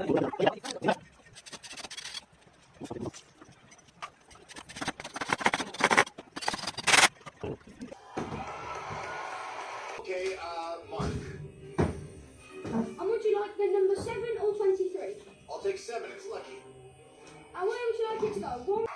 Okay, Mark. And would you like the number 7 or 23? I'll take 7, it's lucky. And where would you like it to go? 1.